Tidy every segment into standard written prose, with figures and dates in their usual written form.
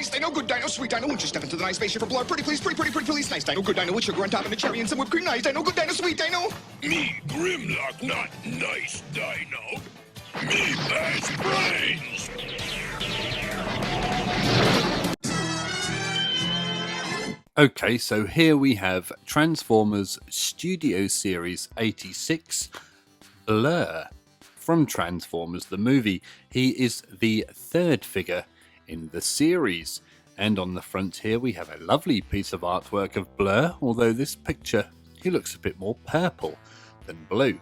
nice dino, good dino, sweet dino. Won't you step into the nice spaceship for Blurr? Pretty please, pretty please. Nice dino, good dino, with sugar on top and a cherry and some whipped cream. Nice dino, good dino, sweet dino. Me Grimlock, not nice dino. Me bash brains. Okay, so here we have Transformers Studio Series 86, Blurr, from Transformers the movie. He is the third figure in the series. And on the front here we have a lovely piece of artwork of Blurr, although this picture, he looks a bit more purple than blue.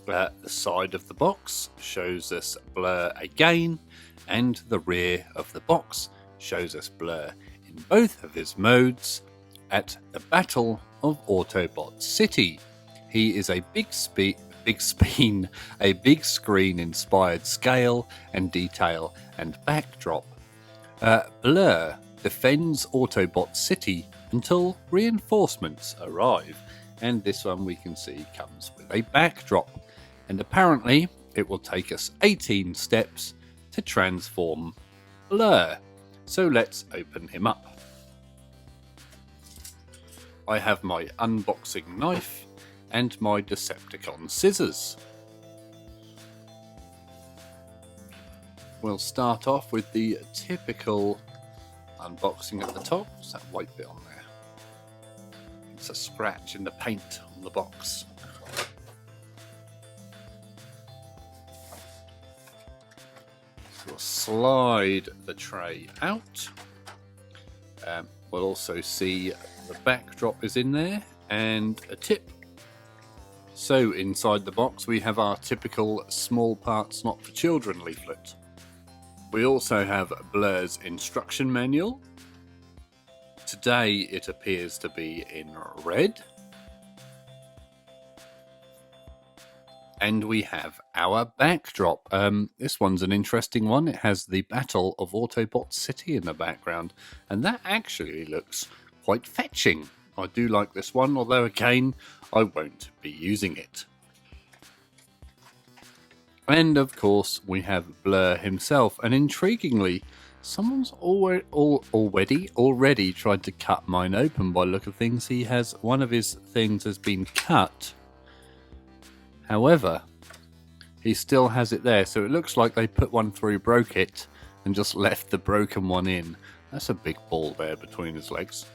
The side of the box shows us Blurr again, and the rear of the box shows us Blurr in both of his modes at the Battle of Autobot City. He is a big screen inspired scale and detail and backdrop. Blurr defends Autobot City until reinforcements arrive, and this one we can see comes with a backdrop, and apparently it will take us 18 steps to transform Blurr. So let's open him up. I have my unboxing knife and my Decepticon scissors. We'll start off with the typical unboxing at the top. What's that white bit on there? It's a scratch in the paint on the box. So we'll slide the tray out. We'll also see the backdrop is in there and a tip. So inside the box we have our typical small parts not for children leaflet. We also have Blurr's instruction manual. Today it appears to be in red. And we have our backdrop. This one's an interesting one. It has the Battle of Autobot City in the background, and that actually looks quite fetching. I do like this one, although again, I won't be using it. And of course, we have Blurr himself, and intriguingly, someone's already tried to cut mine open by the look of things. He has, one of his things has been cut. However, he still has it there, so it looks like they put one through, broke it, and just left the broken one in. That's a big ball there between his legs.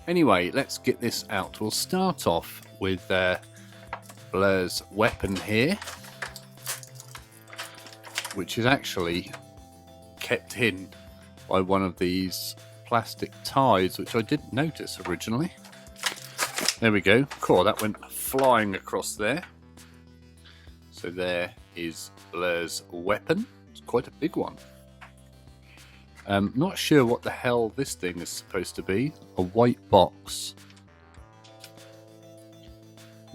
Anyway, let's get this out. We'll start off with Blurr's weapon here, which is actually kept in by one of these plastic ties, which I didn't notice originally. There we go. Cool, that went flying across there. So there is Blurr's weapon. It's quite a big one. Not sure what the hell this thing is supposed to be. A white box.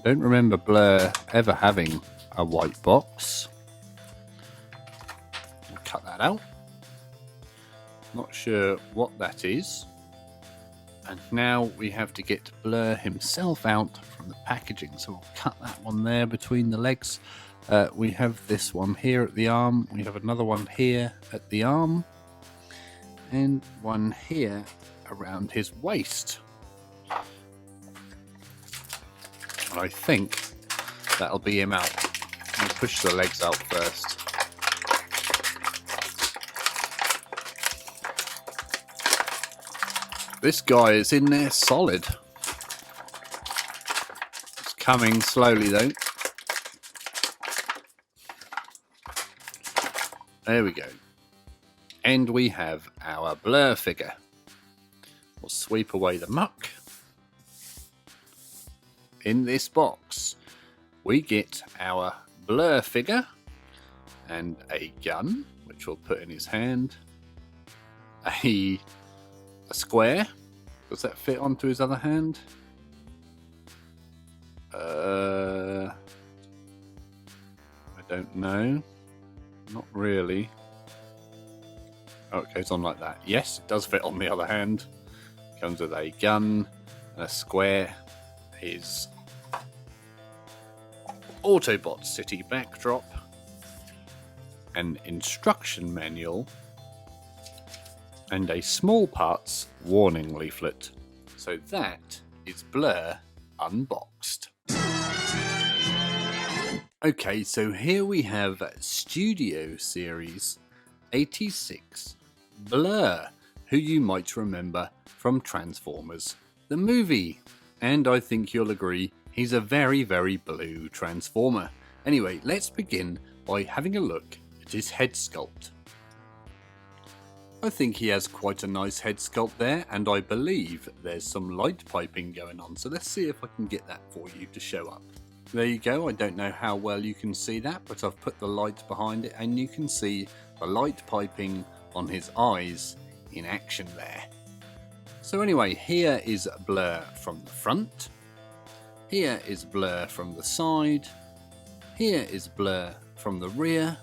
Don't remember Blurr ever having a white box. I'll cut that out. Not sure what that is. And now we have to get Blurr himself out from the packaging. So we'll cut that one there between the legs. We have this one here at the arm. We have another one here at the arm. And one here around his waist. And I think that'll be him out. I'll push the legs out first. This guy is in there solid. It's coming slowly though. There we go. And we have our Blurr figure. We'll sweep away the muck. In this box, we get our Blurr figure and a gun, which we'll put in his hand. A square. Does that fit onto his other hand? I don't know. Not really. Oh, it goes on like that. Yes, it does fit on the other hand. Comes with a gun and a square. His Autobot City backdrop. An instruction manual. and a small parts warning leaflet. So that is Blurr unboxed. Okay, so here we have Studio Series 86 Blurr, who you might remember from Transformers, the movie. And I think you'll agree, he's a very, very blue Transformer. Anyway, let's begin by having a look at his head sculpt. I think he has quite a nice head sculpt there, and I believe there's some light piping going on, so let's see if I can get that for you to show up. There you go. I don't know how well you can see that, but I've put the light behind it and you can see the light piping on his eyes in action there. So anyway, here is Blurr from the front. Here is Blurr from the side. Here is Blurr from the rear.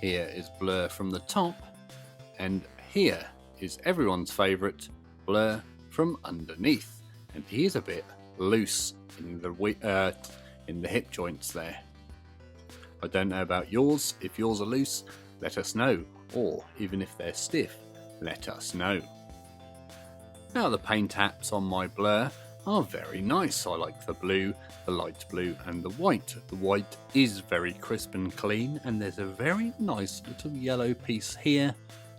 Here is Blurr from the top. And here is everyone's favourite, Blurr from underneath. And he is a bit loose in the hip joints there. I don't know about yours. If yours are loose, let us know. Or even if they're stiff, let us know. Now the paint apps on my Blurr are very nice. I like the blue, the light blue and the white. The white is very crisp and clean, and there's a very nice little yellow piece here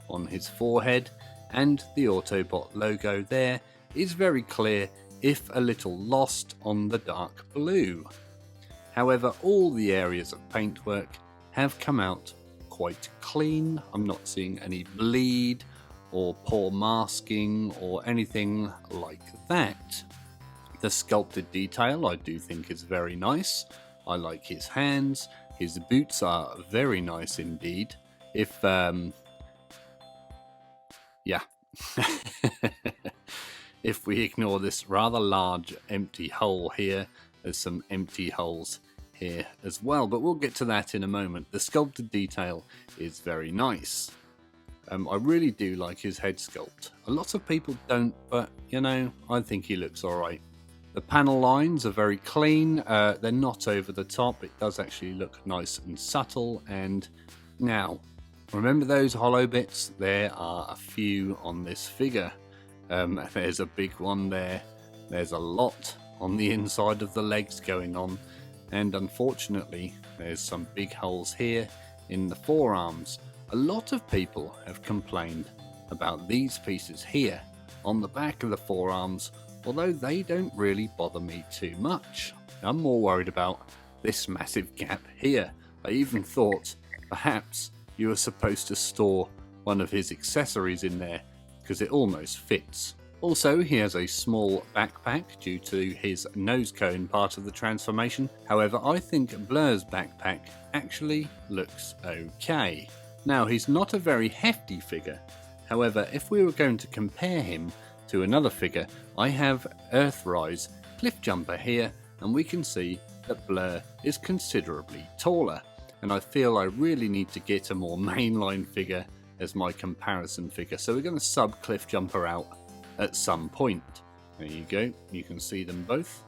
on his forehead, and the Autobot logo there is very clear, if a little lost on the dark blue. However, all the areas of paintwork have come out quite clean. I'm not seeing any bleed or poor masking or anything like that. The sculpted detail I do think is very nice. I like his hands. His boots are very nice indeed. If we ignore this rather large empty hole here, there's some empty holes here as well, but we'll get to that in a moment. The sculpted detail is very nice. I really do like his head sculpt. A lot of people don't, but you know, I think he looks alright. The panel lines are very clean, they're not over the top, it does actually look nice and subtle. And now, remember those hollow bits? There are a few on this figure. There's a big one there. There's a lot on the inside of the legs going on. And unfortunately, there's some big holes here in the forearms. A lot of people have complained about these pieces here on the back of the forearms, although they don't really bother me too much. I'm more worried about this massive gap here. I even thought perhaps you were supposed to store one of his accessories in there, because it almost fits. Also, he has a small backpack due to his nose cone part of the transformation. However, I think Blurr's backpack actually looks okay. Now, he's not a very hefty figure. However, if we were going to compare him to another figure, I have Earthrise Cliffjumper here, and we can see that Blurr is considerably taller. And I feel I really need to get a more mainline figure as my comparison figure. So we're going to sub Cliffjumper out at some point. There you go, you can see them both.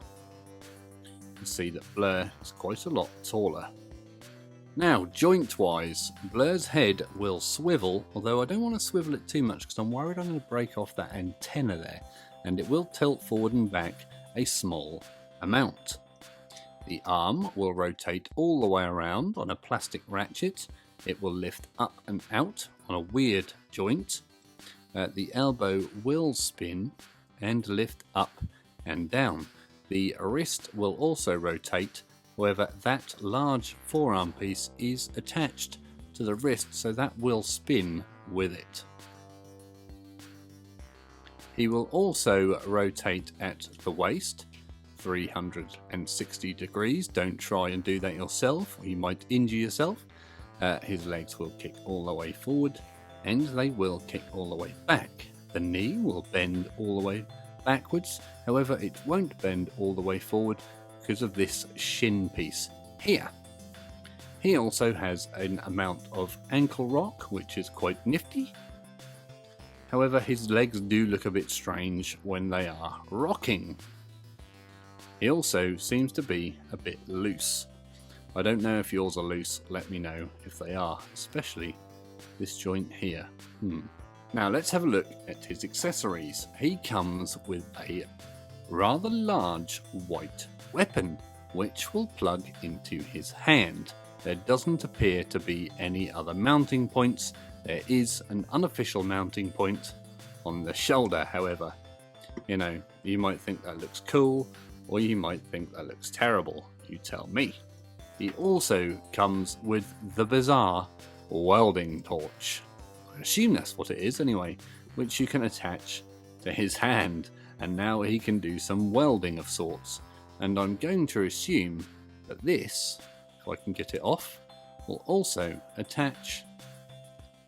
You can see that Blurr is quite a lot taller. Now, joint wise, Blurr's head will swivel, although I don't want to swivel it too much because I'm worried I'm going to break off that antenna there, and it will tilt forward and back a small amount. The arm will rotate all the way around on a plastic ratchet. It will lift up and out on a weird joint. The elbow will spin and lift up and down. The wrist will also rotate, however that large forearm piece is attached to the wrist, so that will spin with it. He will also rotate at the waist 360 degrees. Don't try and do that yourself, or you might injure yourself. His legs will kick all the way forward, and they will kick all the way back. The knee will bend all the way backwards, however it won't bend all the way forward because of this shin piece here. He also has an amount of ankle rock, which is quite nifty. However, his legs do look a bit strange when they are rocking. He also seems to be a bit loose. I don't know if yours are loose, let me know if they are, especially this joint here. Now let's have a look at his accessories. He comes with a rather large white weapon, which will plug into his hand. There doesn't appear to be any other mounting points. There is an unofficial mounting point on the shoulder, however. You know, you might think that looks cool, or you might think that looks terrible. You tell me. He also comes with the bizarre welding torch. I assume that's what it is anyway, which you can attach to his hand, and now he can do some welding of sorts. And I'm going to assume that this, if I can get it off, will also attach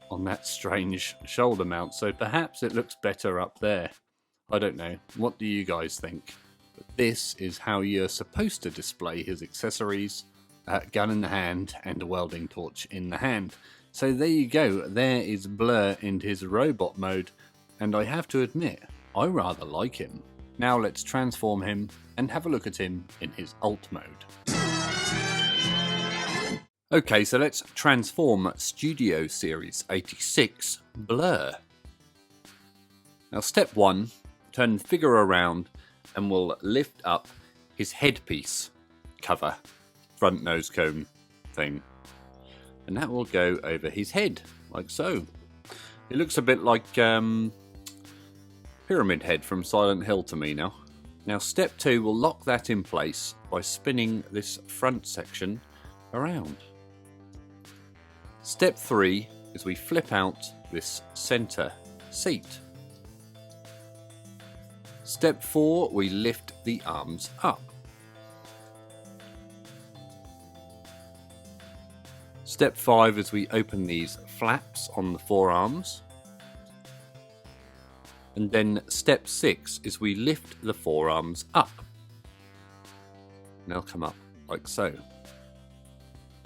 on that strange shoulder mount, so perhaps it looks better up there. I don't know. What do you guys think? But this is how you're supposed to display his accessories. Gun in the hand and a welding torch in the hand. So there you go. There is Blurr in his robot mode, and I have to admit, I rather like him. Now let's transform him and have a look at him in his alt mode. Okay, so let's transform Studio Series 86 Blurr. Now step 1, turn the figure around and we'll lift up his headpiece cover, front nose cone thing. And that will go over his head, like so. It looks a bit like Pyramid Head from Silent Hill to me now. Now step 2 will lock that in place by spinning this front section around. Step 3 is we flip out this center seat. Step 4, we lift the arms up. Step 5 is we open these flaps on the forearms. And then step 6 is we lift the forearms up. And they'll come up like so.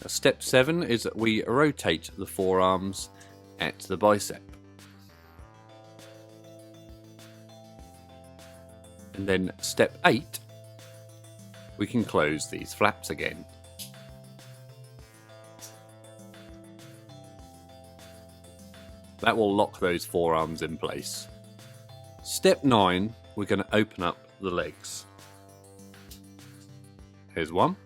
Now step 7 is that we rotate the forearms at the bicep. And then step 8, we can close these flaps again. That will lock those forearms in place. Step 9, we're going to open up the legs. Here's one.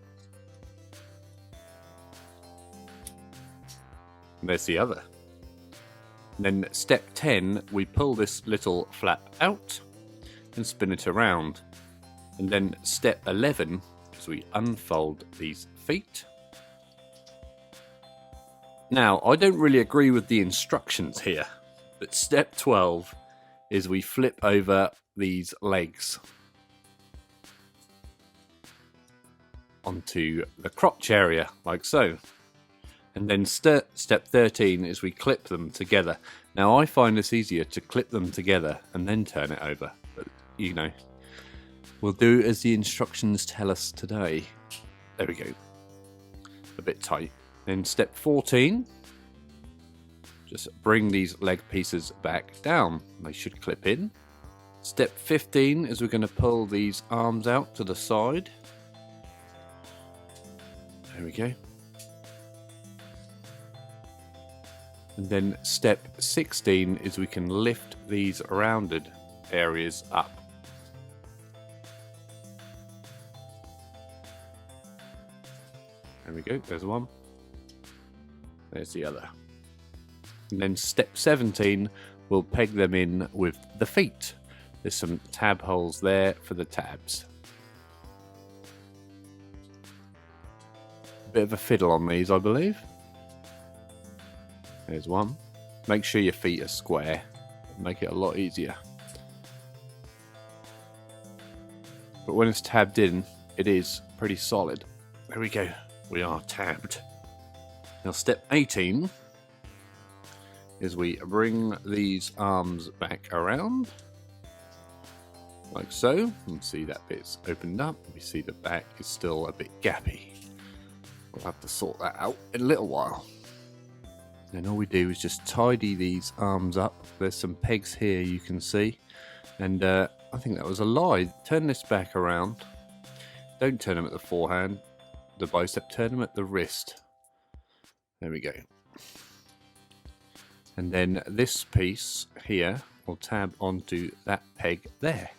And there's the other. And then step 10, we pull this little flap out and spin it around. And then step 11 is we unfold these feet. Now, I don't really agree with the instructions here, but step 12 is we flip over these legs onto the crotch area, like so. And then step 13 is we clip them together. Now, I find this easier to clip them together and then turn it over, but you know, we'll do as the instructions tell us today. There we go. A bit tight. Then step 14, just bring these leg pieces back down. They should clip in. Step 15 is we're going to pull these arms out to the side. There we go. And then step 16 is we can lift these rounded areas up. There we go, there's one. There's the other. And then step 17, we'll peg them in with the feet. There's some tab holes there for the tabs. Bit of a fiddle on these, I believe. There's one. Make sure your feet are square. Make it a lot easier. But when it's tabbed in, it is pretty solid. There we go. We are tabbed. Now step 18 is we bring these arms back around, like so. You can see that bit's opened up. We see the back is still a bit gappy. We'll have to sort that out in a little while. Then all we do is just tidy these arms up. There's some pegs here you can see. And I think that was a lie. Turn this back around. Don't turn them at the forehand, the bicep, turn them at the wrist. There we go. And then this piece here will tab onto that peg there.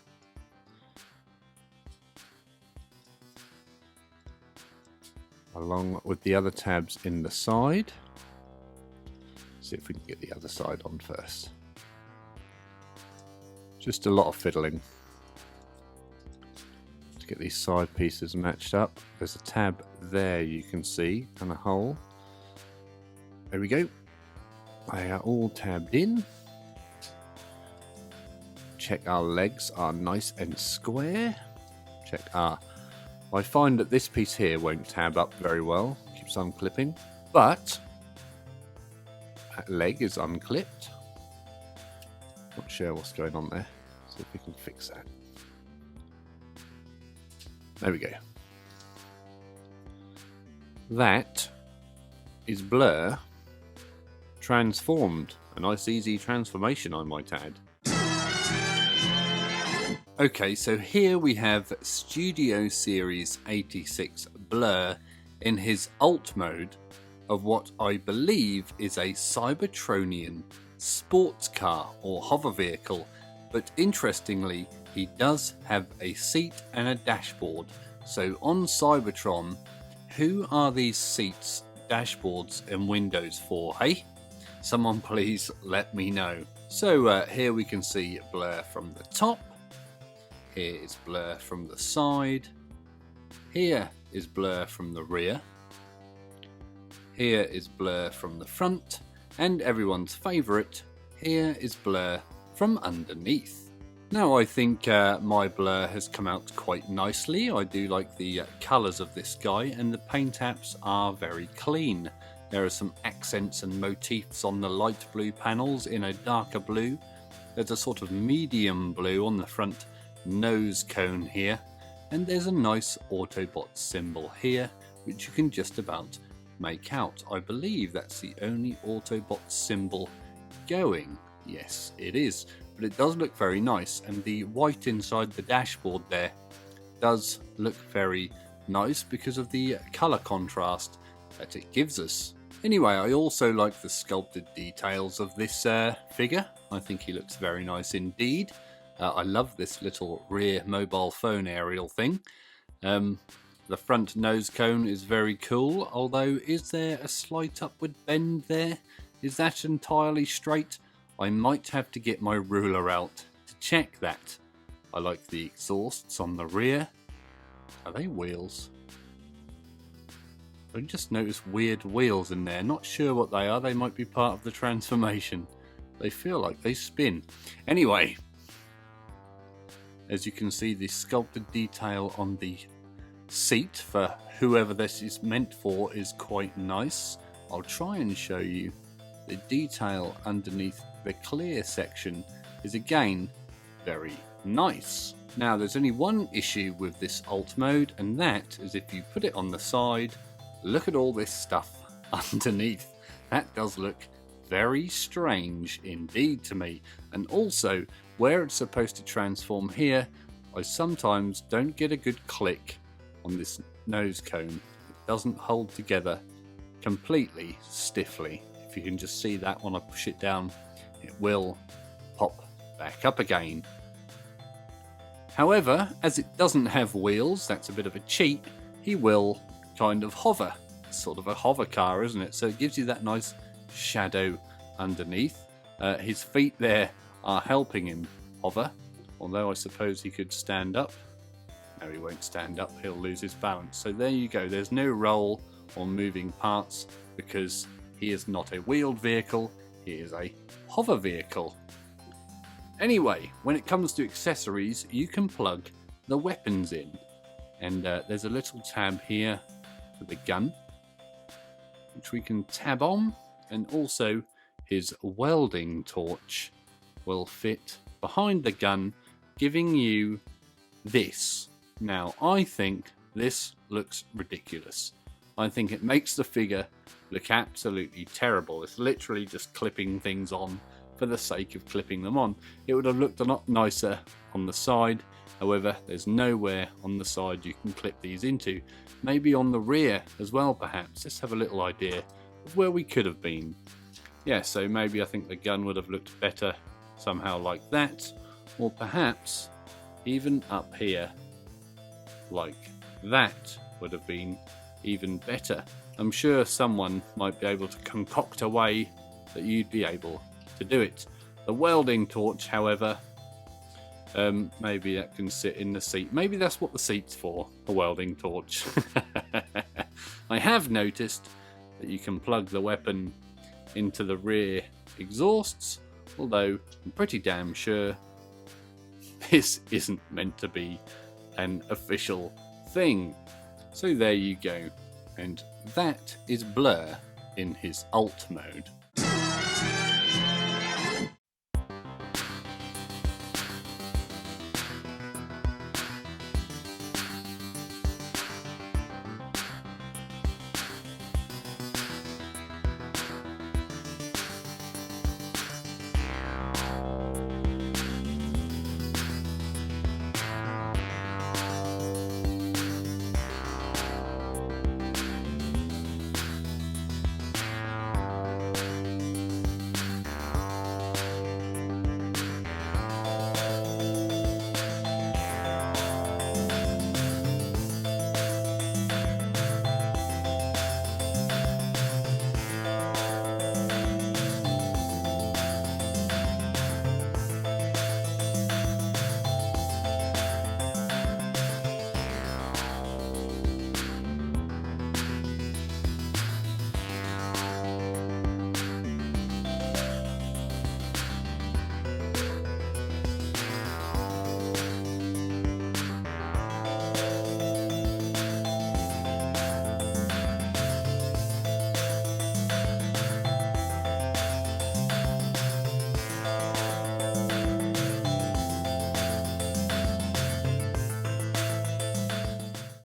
Along with the other tabs in the side. See if we can get the other side on first. Just a lot of fiddling to get these side pieces matched up. There's a tab there you can see and a hole. There we go. They are all tabbed in. Check our legs are nice and square. Check our... I find that this piece here won't tab up very well. Keeps unclipping. But that leg is unclipped. Not sure what's going on there. See if we can fix that. There we go. That is Blurr transformed. A nice easy transformation, I might add. Okay, so here we have Studio Series 86 Blurr in his alt mode of what I believe is a Cybertronian sports car or hover vehicle, but interestingly he does have a seat and a dashboard. So on Cybertron, who are these seats, dashboards and windows for, hey? Someone please let me know. So here we can see Blurr from the top. Here is Blurr from the side. Here is Blurr from the rear. Here is Blurr from the front. And everyone's favourite, here is Blurr from underneath. Now I think my Blurr has come out quite nicely. I do like the colours of this guy, and the paint apps are very clean. There are some accents and motifs on the light blue panels in a darker blue. There's a sort of medium blue on the front nose cone here, and there's a nice Autobot symbol here which you can just about make out. I believe that's the only Autobot symbol going. Yes, it is, but it does look very nice, and the white inside the dashboard there does look very nice because of the colour contrast that it gives us. Anyway, I also like the sculpted details of this figure. I think he looks very nice indeed. I love this little rear mobile phone aerial thing. The front nose cone is very cool, although is there a slight upward bend there? Is that entirely straight? I might have to get my ruler out to check that. I like the exhausts on the rear. Are they wheels? I just noticed weird wheels in there. Not sure what they are. They might be part of the transformation. They feel like they spin. Anyway, as you can see, the sculpted detail on the seat for whoever this is meant for is quite nice. I'll try and show you the detail underneath the clear section is again very nice. Now there's only one issue with this alt mode, and that is if you put it on the side, look at all this stuff underneath. That does look very strange indeed to me. And also, where it's supposed to transform here, I sometimes don't get a good click on this nose cone. It doesn't hold together completely stiffly. If you can just see that when I push it down, it will pop back up again. However, as it doesn't have wheels, that's a bit of a cheat, he will kind of hover. It's sort of a hover car, isn't it? So it gives you that nice shadow underneath. His feet there are helping him hover, although I suppose he could stand up. No, he won't stand up, he'll lose his balance. So there you go, there's no roll or moving parts because he is not a wheeled vehicle, he is a hover vehicle. Anyway, when it comes to accessories, you can plug the weapons in. And there's a little tab here for the gun, which we can tab on, and also his welding torch will fit behind the gun, giving you this. Now, I think this looks ridiculous. I think it makes the figure look absolutely terrible. It's literally just clipping things on for the sake of clipping them on. It would have looked a lot nicer on the side. However, there's nowhere on the side you can clip these into. Maybe on the rear as well, perhaps. Let's have a little idea of where we could have been. Yeah, so maybe I think the gun would have looked better somehow like that, or perhaps even up here like that would have been even better. I'm sure someone might be able to concoct a way that you'd be able to do it. The welding torch, however, maybe that can sit in the seat. Maybe that's what the seat's for, the welding torch. I have noticed that you can plug the weapon into the rear exhausts, although I'm pretty damn sure this isn't meant to be an official thing. So there you go. And that is Blurr in his alt mode.